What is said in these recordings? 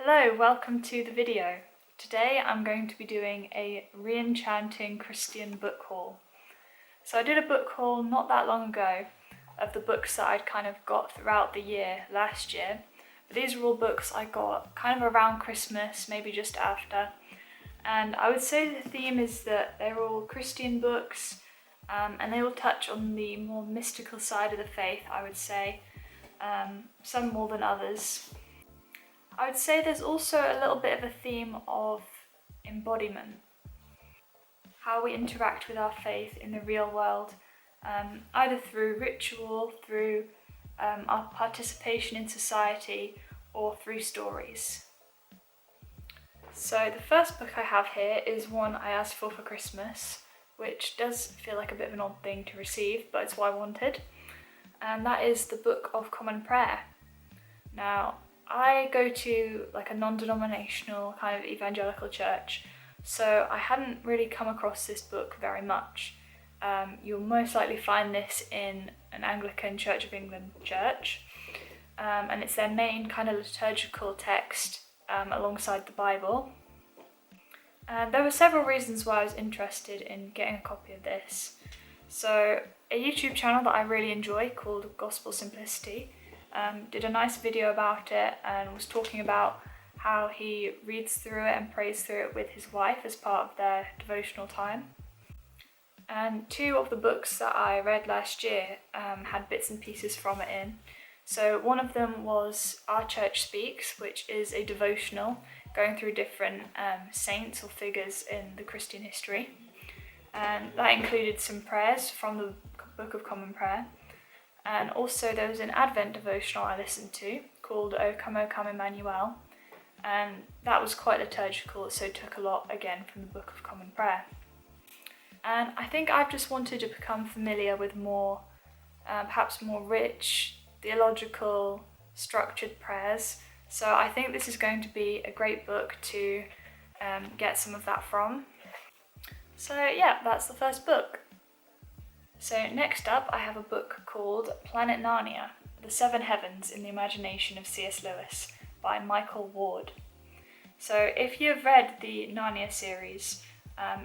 Hello, welcome to the video. Today I'm going to be doing a Re-enchanting Christian book haul. So I did a book haul not that long ago of the books that I'd kind of got throughout the year last year. But these are all books I got kind of around Christmas, maybe just after. And I would say the theme is that they're all Christian books and they all touch on the more mystical side of the faith, I would say. Some more than others. I would say there's also a little bit of a theme of embodiment, how we interact with our faith in the real world, either through ritual, through our participation in society, or through stories. So the first book I have here is one I asked for Christmas, which does feel like a bit of an odd thing to receive, but it's what I wanted, and that is the Book of Common Prayer. Now, I go to like a non-denominational kind of evangelical church, so I hadn't really come across this book very much. You'll most likely find this in an Anglican Church of England church, and it's their main kind of liturgical text alongside the Bible. There were several reasons why I was interested in getting a copy of this. So a YouTube channel that I really enjoy called Gospel Simplicity did a nice video about it and was talking about how he reads through it and prays through it with his wife as part of their devotional time. And two of the books that I read last year had bits and pieces from it in. So one of them was Our Church Speaks, which is a devotional going through different saints or figures in the Christian history. And that included some prayers from the Book of Common Prayer. And also there was an Advent devotional I listened to called O Come Emmanuel, and that was quite liturgical, so took a lot again from the Book of Common Prayer. And I think I've just wanted to become familiar with more, perhaps more rich, theological, structured prayers, so I think this is going to be a great book to get some of that from. So yeah, that's the first book. So next up I have a book called Planet Narnia, The Seven Heavens in the Imagination of C.S. Lewis by Michael Ward. So if you've read the Narnia series,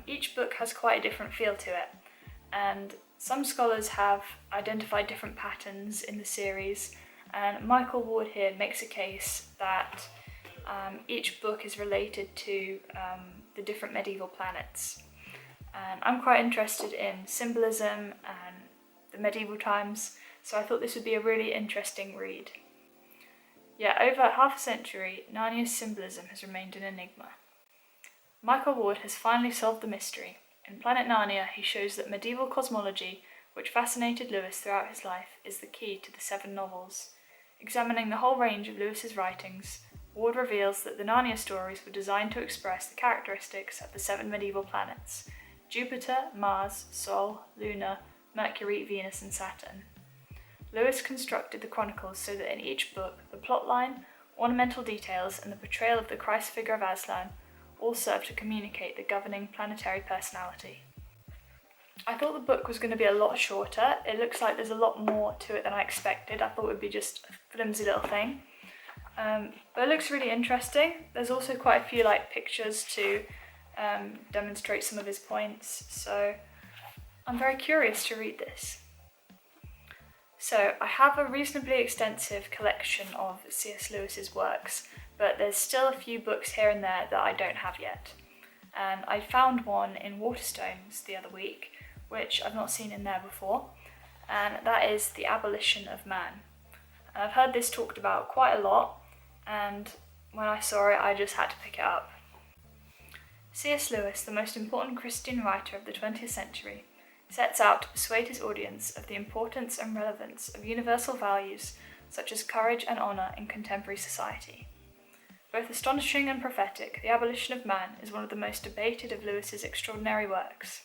each book has quite a different feel to it, and some scholars have identified different patterns in the series, and Michael Ward here makes a case that each book is related to the different medieval planets. And I'm quite interested in symbolism and the medieval times, so I thought this would be a really interesting read. Yeah, over half a century, Narnia's symbolism has remained an enigma. Michael Ward has finally solved the mystery. In Planet Narnia, he shows that medieval cosmology, which fascinated Lewis throughout his life, is the key to the 7 novels. Examining the whole range of Lewis's writings, Ward reveals that the Narnia stories were designed to express the characteristics of the 7 medieval planets: Jupiter, Mars, Sol, Luna, Mercury, Venus and Saturn. Lewis constructed the chronicles so that in each book, the plotline, ornamental details and the portrayal of the Christ figure of Aslan all serve to communicate the governing planetary personality. I thought the book was going to be a lot shorter. It looks like there's a lot more to it than I expected. I thought it would be just a flimsy little thing. But it looks really interesting. There's also quite a few pictures to demonstrate some of his points, so I'm very curious to read this. So I have a reasonably extensive collection of C.S. Lewis's works, but there's still a few books here and there that I don't have yet. And I found one in Waterstones the other week, which I've not seen in there before, and that is The Abolition of Man. And I've heard this talked about quite a lot, and when I saw it I just had to pick it up. C.S. Lewis, the most important Christian writer of the 20th century, sets out to persuade his audience of the importance and relevance of universal values such as courage and honour in contemporary society. Both astonishing and prophetic, The Abolition of Man is one of the most debated of Lewis's extraordinary works.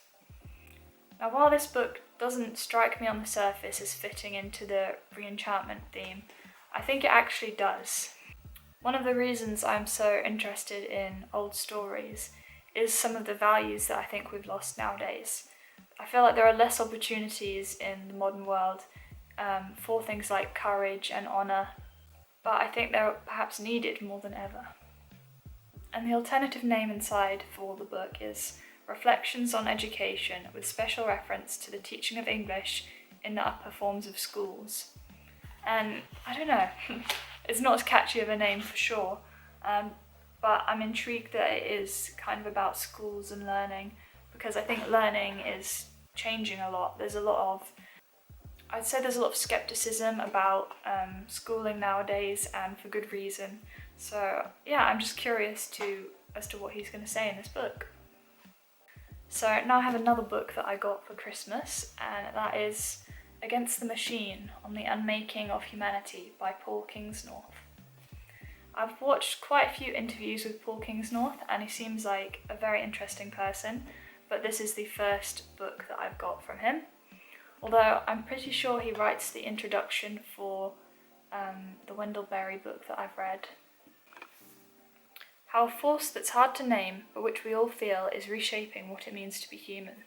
Now, while this book doesn't strike me on the surface as fitting into the re-enchantment theme, I think it actually does. One of the reasons I'm so interested in old stories is some of the values that I think we've lost nowadays. I feel like there are less opportunities in the modern world for things like courage and honour, but I think they're perhaps needed more than ever. And the alternative name inside for the book is Reflections on Education with special reference to the teaching of English in the upper forms of schools. And I don't know, it's not as catchy of a name for sure, but I'm intrigued that it is kind of about schools and learning, because I think learning is changing a lot. I'd say there's a lot of skepticism about schooling nowadays, and for good reason. So yeah, I'm just curious as to what he's going to say in this book. So now I have another book that I got for Christmas, and that is Against the Machine on the Unmaking of Humanity by Paul Kingsnorth. I've watched quite a few interviews with Paul Kingsnorth, and he seems like a very interesting person, but this is the first book that I've got from him. Although I'm pretty sure he writes the introduction for the Wendell Berry book that I've read. How a force that's hard to name, but which we all feel, is reshaping what it means to be human.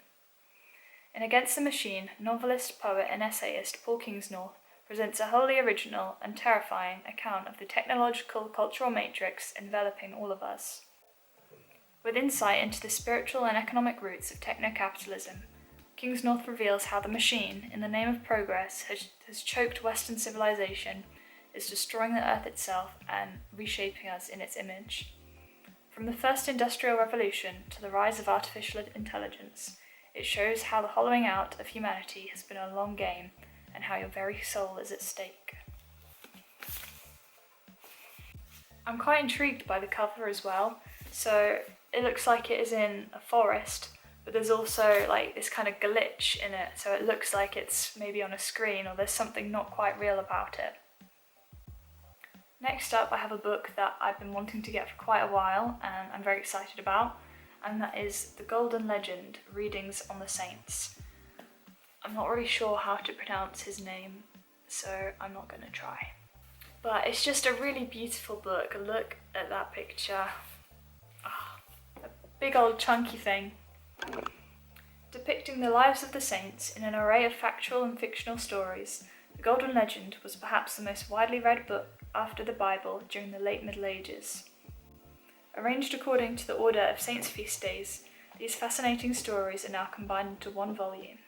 In Against the Machine, novelist, poet and essayist Paul Kingsnorth presents a wholly original and terrifying account of the technological cultural matrix enveloping all of us. With insight into the spiritual and economic roots of techno-capitalism, Kingsnorth reveals how the machine, in the name of progress, has choked Western civilization, is destroying the earth itself and reshaping us in its image. From the first industrial revolution to the rise of artificial intelligence, it shows how the hollowing out of humanity has been a long game and how your very soul is at stake. I'm quite intrigued by the cover as well. So it looks like it is in a forest, but there's also like this kind of glitch in it, so it looks like it's maybe on a screen or there's something not quite real about it. Next up, I have a book that I've been wanting to get for quite a while and I'm very excited about, and that is The Golden Legend, Readings on the Saints. I'm not really sure how to pronounce his name, so I'm not going to try. But it's just a really beautiful book. Look at that picture. A big old chunky thing. Depicting the lives of the saints in an array of factual and fictional stories, The Golden Legend was perhaps the most widely read book after the Bible during the late Middle Ages. Arranged according to the order of saints' feast days, these fascinating stories are now combined into one volume.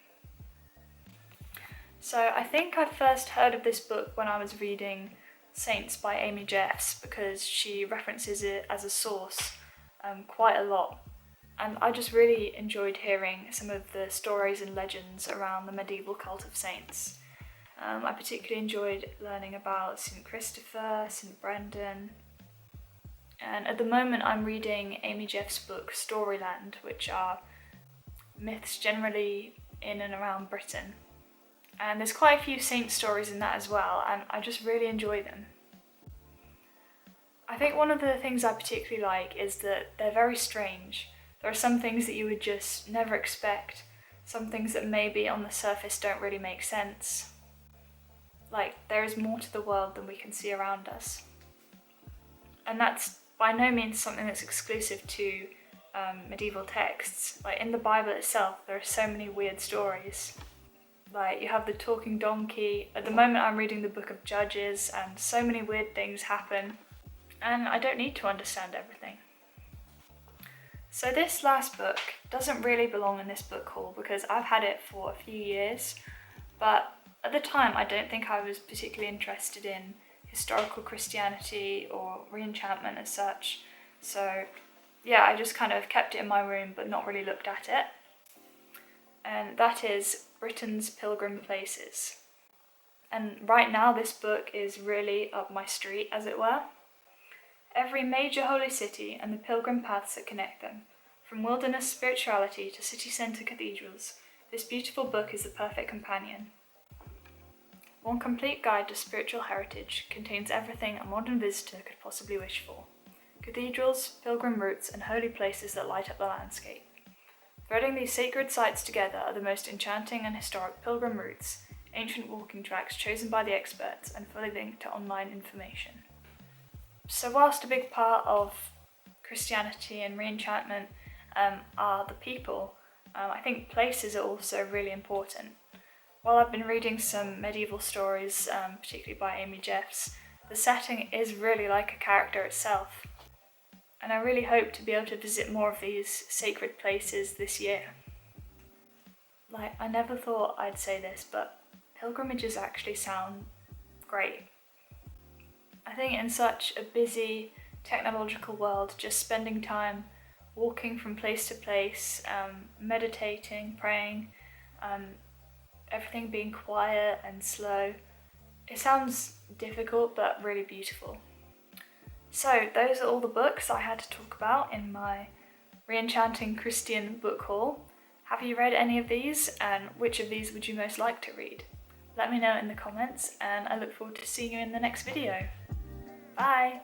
So I think I first heard of this book when I was reading Saints by Amy Jeffs, because she references it as a source quite a lot. And I just really enjoyed hearing some of the stories and legends around the medieval cult of saints. I particularly enjoyed learning about St. Christopher, St. Brendan. And at the moment I'm reading Amy Jeffs' book Storyland, which are myths generally in and around Britain. And there's quite a few saint stories in that as well, and I just really enjoy them. I think one of the things I particularly like is that they're very strange. There are some things that you would just never expect, some things that maybe on the surface don't really make sense. Like, there is more to the world than we can see around us. And that's by no means something that's exclusive to medieval texts. Like, in the Bible itself, there are so many weird stories. Like, you have the talking donkey. At the moment I'm reading the book of Judges, and so many weird things happen, and I don't need to understand everything. So this last book doesn't really belong in this book haul because I've had it for a few years, but at the time I don't think I was particularly interested in historical Christianity or re-enchantment as such. So yeah, I just kind of kept it in my room but not really looked at it. And that is Britain's Pilgrim Places. And right now this book is really up my street, as it were. Every major holy city and the pilgrim paths that connect them, from wilderness spirituality to city centre cathedrals, this beautiful book is the perfect companion. One complete guide to spiritual heritage contains everything a modern visitor could possibly wish for. Cathedrals, pilgrim routes and holy places that light up the landscape. Threading these sacred sites together are the most enchanting and historic pilgrim routes, ancient walking tracks chosen by the experts and fully linked to online information. So whilst a big part of Christianity and re-enchantment are the people, I think places are also really important. While I've been reading some medieval stories, particularly by Amy Jeffs, the setting is really like a character itself. and I really hope to be able to visit more of these sacred places this year. Like, I never thought I'd say this, but pilgrimages actually sound great. I think in such a busy technological world, just spending time walking from place to place, meditating, praying, everything being quiet and slow, it sounds difficult but really beautiful. So those are all the books I had to talk about in my Re-enchanting Christian book haul. Have you read any of these, and which of these would you most like to read? Let me know in the comments, and I look forward to seeing you in the next video. Bye!